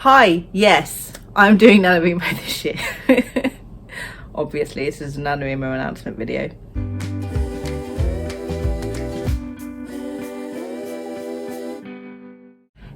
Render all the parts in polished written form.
Hi, yes, I'm doing NaNoWriMo this year. Obviously, this is a NaNoWriMo announcement video.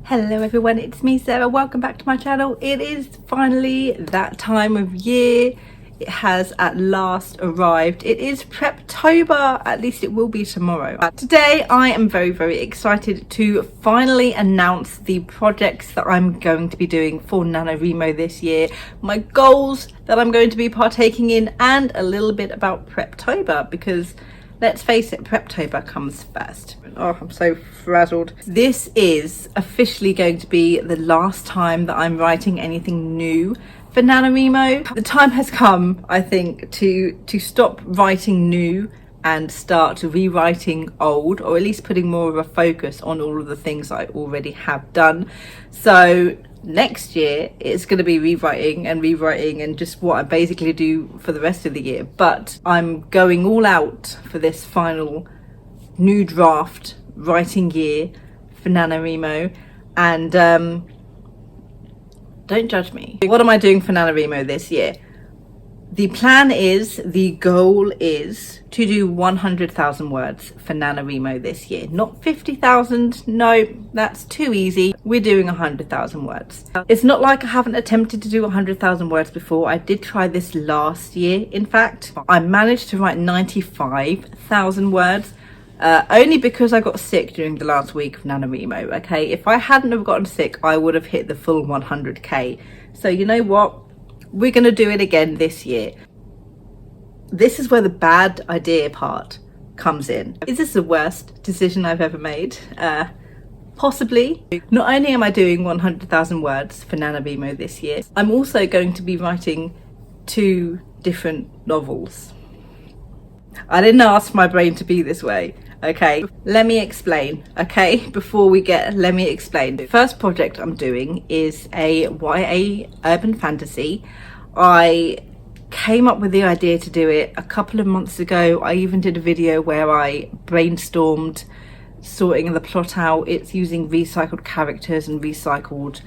Hello everyone, it's me Sarah, welcome back to my channel. It is finally that time of year. It has at last arrived. It is Preptober, at least it will be tomorrow. Today I am very excited to finally announce the projects that I'm going to be doing for NaNoWriMo this year, my goals that I'm going to be partaking in, and a little bit about Preptober, because let's face it, Preptober comes first. Oh, I'm so frazzled. This is officially going to be the last time that I'm writing anything new for NaNoWriMo. The time has come, I think, to stop writing new and start rewriting old, or at least putting more of a focus on all of the things I already have done. So next year it's going to be rewriting and just what I basically do for the rest of the year. But I'm going all out for this final new draft writing year for NaNoWriMo, and don't judge me. What am I doing for NaNoWriMo this year? The goal is to do 100,000 words for NaNoWriMo this year. Not 50,000, no, that's too easy. We're doing 100,000 words. It's not like I haven't attempted to do 100,000 words before. I did try this last year, in fact. I managed to write 95,000 words. Only because I got sick during the last week of NaNoWriMo, okay? If I hadn't have gotten sick, I would have hit the full 100k. So you know what? We're going to do it again this year. This is where the bad idea part comes in. Is this the worst decision I've ever made? Possibly. Not only am I doing 100,000 words for NaNoWriMo this year, I'm also going to be writing 2 different novels. I didn't ask my brain to be this way. Okay, let me explain. Okay, let me explain. The first project I'm doing is a YA urban fantasy. I came up with the idea to do it a couple of months ago. I even did a video where I brainstormed sorting the plot out. It's using recycled characters and recycled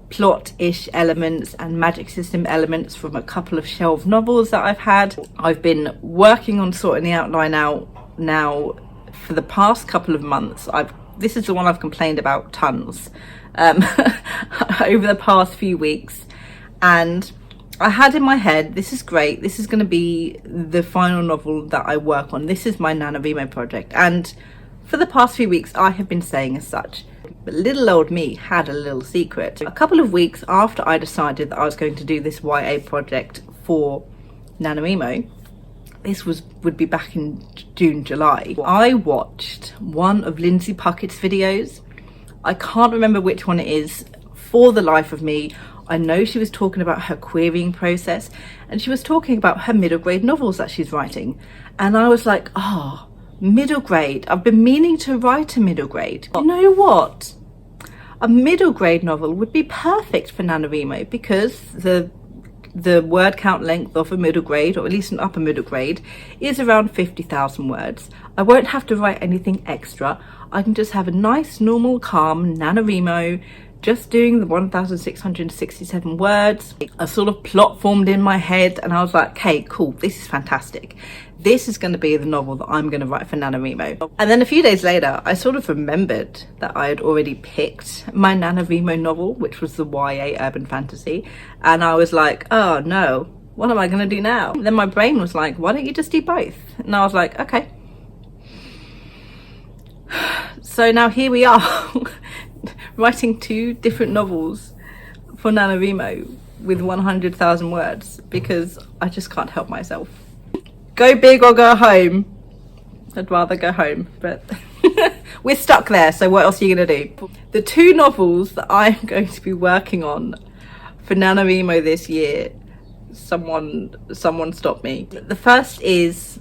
plot-ish elements and magic system elements from a couple of shelved novels that I've had. I've been working on sorting the outline out now for the past couple of months. This is the one I've complained about tons over the past few weeks, and I had in my head, this is great, this is going to be the final novel that I work on. This is my NaNoWriMo project, and for the past few weeks I have been saying as such. But little old me had a little secret. A couple of weeks after I decided that I was going to do this YA project for NaNoWriMo, this would be back in June, July, I watched one of Lindsay Puckett's videos. I can't remember which one it is for the life of me. I know she was talking about her querying process, and she was talking about her middle grade novels that she's writing. And I was like, oh, middle grade. I've been meaning to write a middle grade. You know what? A middle grade novel would be perfect for NaNoWriMo, because the word count length of a middle grade, or at least an upper middle grade, is around 50,000 words. I won't have to write anything extra. I can just have a nice, normal, calm NaNoWriMo, just doing the 1,667 words. A sort of plot formed in my head, and I was like, okay, cool, this is fantastic. This is going to be the novel that I'm going to write for NaNoWriMo. And then a few days later, I sort of remembered that I had already picked my NaNoWriMo novel, which was the YA urban fantasy. And I was like, oh no, what am I going to do now? And then my brain was like, why don't you just do both? And I was like, okay. So now here we are, writing 2 different novels for NaNoWriMo with 100,000 words, because I just can't help myself. Go big or go home. I'd rather go home, but we're stuck there, so what else are you gonna do? The 2 novels that I'm going to be working on for NaNoWriMo this year, someone stop me. The first is,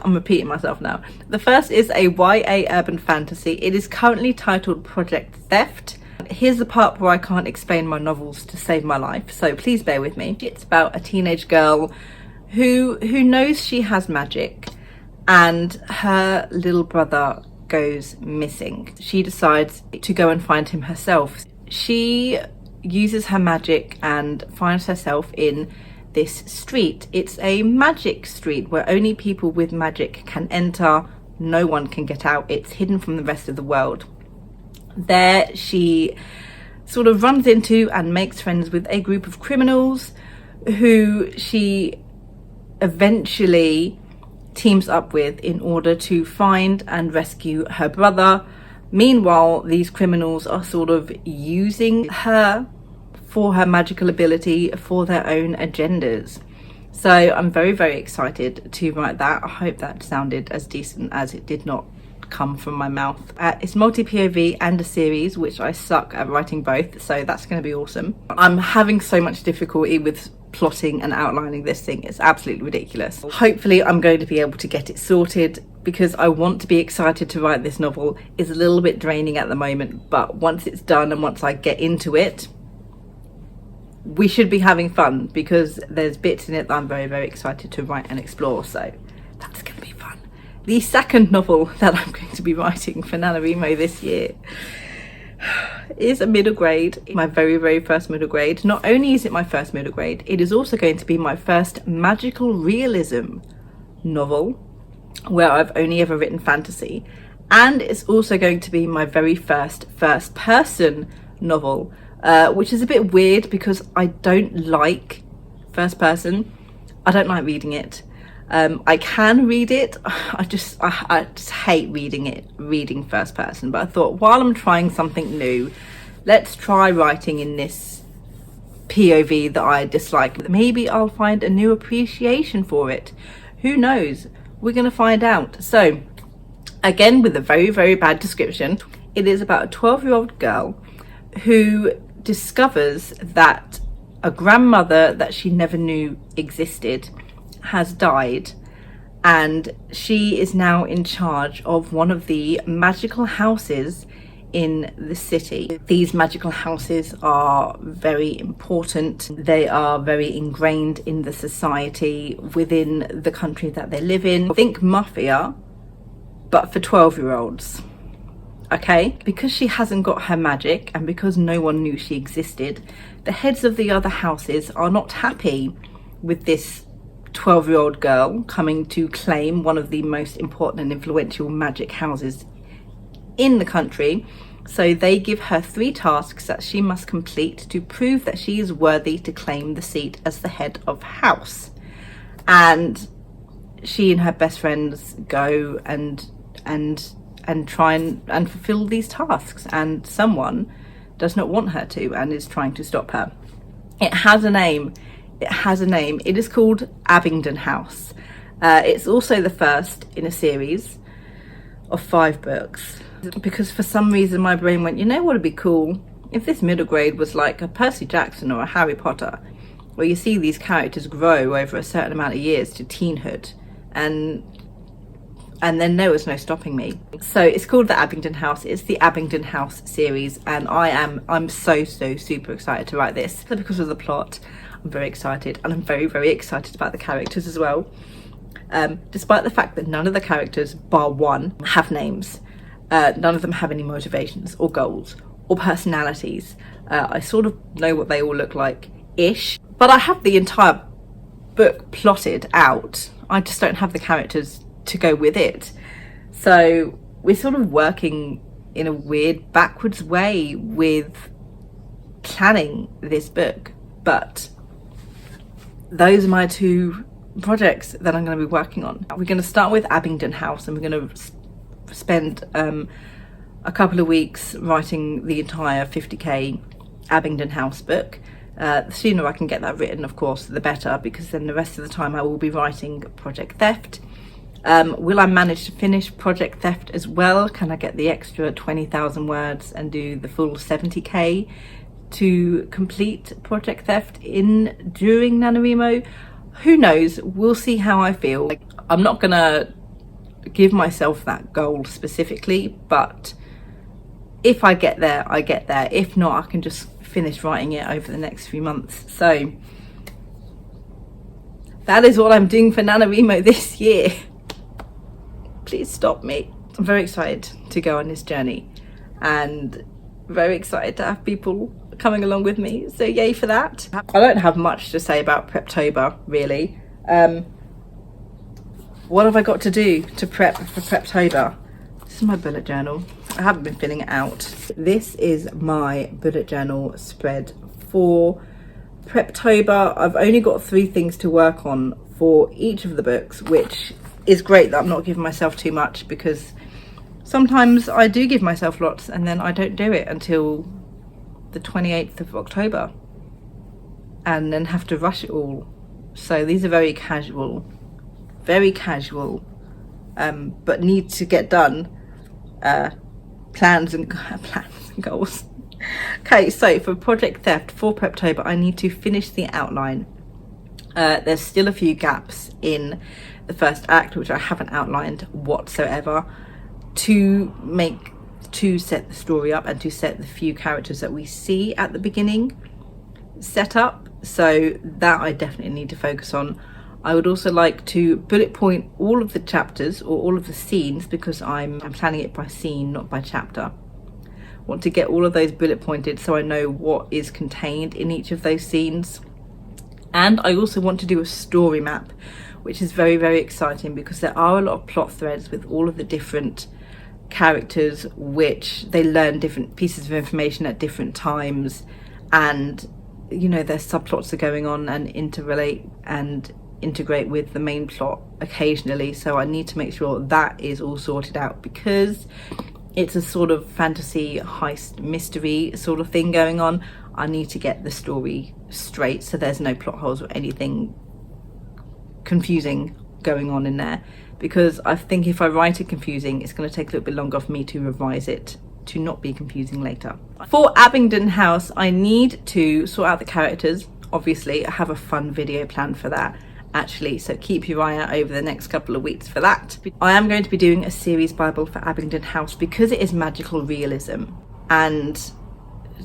I'm repeating myself now. The first is a YA urban fantasy. It is currently titled Project Theft. Here's the part where I can't explain my novels to save my life, so please bear with me. It's about a teenage girl who knows she has magic, and her little brother goes missing. She decides to go and find him herself. She uses her magic and finds herself in this street. It's a magic street where only people with magic can enter. No one can get out. It's hidden from the rest of the world. There she sort of runs into and makes friends with a group of criminals who she eventually teams up with in order to find and rescue her brother. Meanwhile, these criminals are sort of using her for her magical ability for their own agendas. So I'm very, very excited to write that. I hope that sounded as decent as it did not come from my mouth. It's multi-POV and a series, which I suck at writing both, so that's going to be awesome. I'm having so much difficulty with plotting and outlining this thing. It's absolutely ridiculous. Hopefully I'm going to be able to get it sorted, because I want to be excited to write this novel. It's a little bit draining at the moment, but once it's done and once I get into it, we should be having fun, because there's bits in it that I'm very, very excited to write and explore. So that's going to be fun. The second novel that I'm going to be writing for NaNoWriMo this year is a middle grade, my very, very first middle grade. Not only is it my first middle grade, it is also going to be my first magical realism novel, where I've only ever written fantasy, and it's also going to be my very first person novel, which is a bit weird because I don't like first person. I don't like reading it. I can read it, I just hate reading first person. But I thought, while I'm trying something new, let's try writing in this POV that I dislike. Maybe I'll find a new appreciation for it. Who knows? We're gonna find out. So again, with a very, very bad description, it is about a 12-year-old girl who discovers that a grandmother that she never knew existed has died, and she is now in charge of one of the magical houses in the city. These magical houses are very important. They are very ingrained in the society within the country that they live in. Think Mafia, but for 12-year-olds. Okay, because she hasn't got her magic and because no one knew she existed, the heads of the other houses are not happy with this 12-year-old girl coming to claim one of the most important and influential magic houses in the country. So they give her 3 tasks that she must complete to prove that she is worthy to claim the seat as the head of house. And she and her best friends go and try and fulfill these tasks, and someone does not want her to and is trying to stop her. It has a name. It is called Abingdon House. It's also the first in a series of 5 books, because for some reason my brain went, you know what would be cool if this middle grade was like a Percy Jackson or a Harry Potter, where you see these characters grow over a certain amount of years to teenhood, and then there was no stopping me. So it's called the Abingdon House. It's the Abingdon House series, and I'm so super excited to write this. So because of the plot, I'm very excited, and I'm very, very excited about the characters as well. Despite the fact that none of the characters, bar one, have names. None of them have any motivations or goals or personalities. I sort of know what they all look like-ish, but I have the entire book plotted out. I just don't have the characters to go with it. So we're sort of working in a weird backwards way with planning this book, but those are my 2 projects that I'm going to be working on. We're going to start with Abingdon House, and we're going to spend a couple of weeks writing the entire 50k Abingdon House book. The sooner I can get that written, of course, the better, because then the rest of the time I will be writing Project Theft. Will I manage to finish Project Theft as well? Can I get the extra 20,000 words and do the full 70k to complete Project Theft during NaNoWriMo? Who knows? We'll see how I feel. I'm not gonna give myself that goal specifically, but if I get there, I get there. If not, I can just finish writing it over the next few months. So that is what I'm doing for NaNoWriMo this year. Please stop me. I'm very excited to go on this journey, and very excited to have people coming along with me, so yay for that. I don't have much to say about Preptober really. What have I got to do to prep for Preptober? This is my bullet journal. I haven't been filling it out. This is my bullet journal spread for Preptober. I've only got 3 things to work on for each of the books, which is great that I'm not giving myself too much, because sometimes I do give myself lots and then I don't do it until the 28th of October and then have to rush it all. So these are very casual, but need to get done plans and goals. Okay, so for Project Theft for Preptober, I need to finish the outline. There's still a few gaps in the first act which I haven't outlined whatsoever, to set the story up and to set the few characters that we see at the beginning set up. So that I definitely need to focus on. I would also like to bullet point all of the chapters or all of the scenes, because I'm planning it by scene, not by chapter. Want to get all of those bullet pointed so I know what is contained in each of those scenes. And I also want to do a story map, which is very, very exciting, because there are a lot of plot threads with all of the different characters, which they learn different pieces of information at different times, and you know, their subplots are going on and interrelate and integrate with the main plot occasionally. So I need to make sure that is all sorted out, because it's a sort of fantasy heist mystery sort of thing going on. I need to get the story straight so there's no plot holes or anything confusing going on in there, because I think if I write it confusing, it's going to take a little bit longer for me to revise it to not be confusing later. For Abingdon House, I need to sort out the characters. Obviously, I have a fun video planned for that actually, so keep your eye out over the next couple of weeks for that. I am going to be doing a series Bible for Abingdon House, because it is magical realism and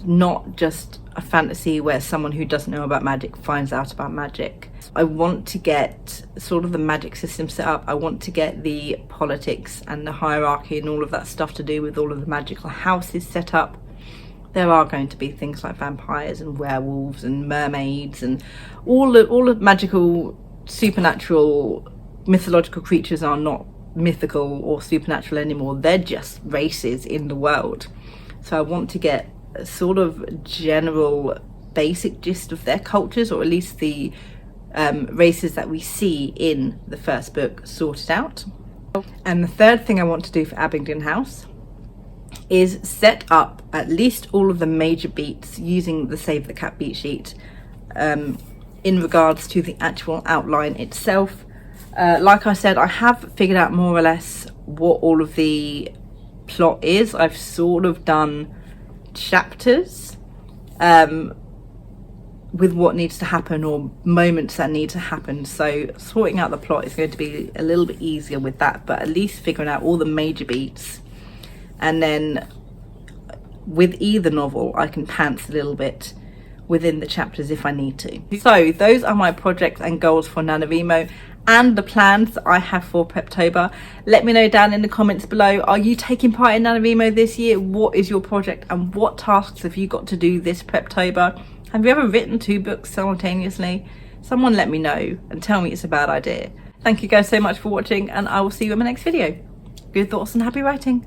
not just a fantasy where someone who doesn't know about magic finds out about magic. I want to get sort of the magic system set up. I want to get the politics and the hierarchy and all of that stuff to do with all of the magical houses set up. There are going to be things like vampires and werewolves and mermaids and all the magical, supernatural, mythological creatures are not mythical or supernatural anymore. They're just races in the world. So I want to get a sort of general basic gist of their cultures, or at least the races that we see in the first book, sorted out. And the third thing I want to do for Abingdon House is set up at least all of the major beats using the Save the Cat beat sheet in regards to the actual outline itself. Like I said, I have figured out more or less what all of the plot is. I've sort of done chapters with what needs to happen or moments that need to happen, so sorting out the plot is going to be a little bit easier with that, but at least figuring out all the major beats, and then with either novel I can pants a little bit within the chapters if I need to. So those are my projects and goals for NaNoWriMo and the plans that I have for Preptober. Let me know down in the comments below, are you taking part in NaNoWriMo this year? What is your project and what tasks have you got to do this Preptober? Have you ever written 2 books simultaneously? Someone let me know and tell me it's a bad idea. Thank you guys so much for watching, and I will see you in my next video. Good thoughts and happy writing.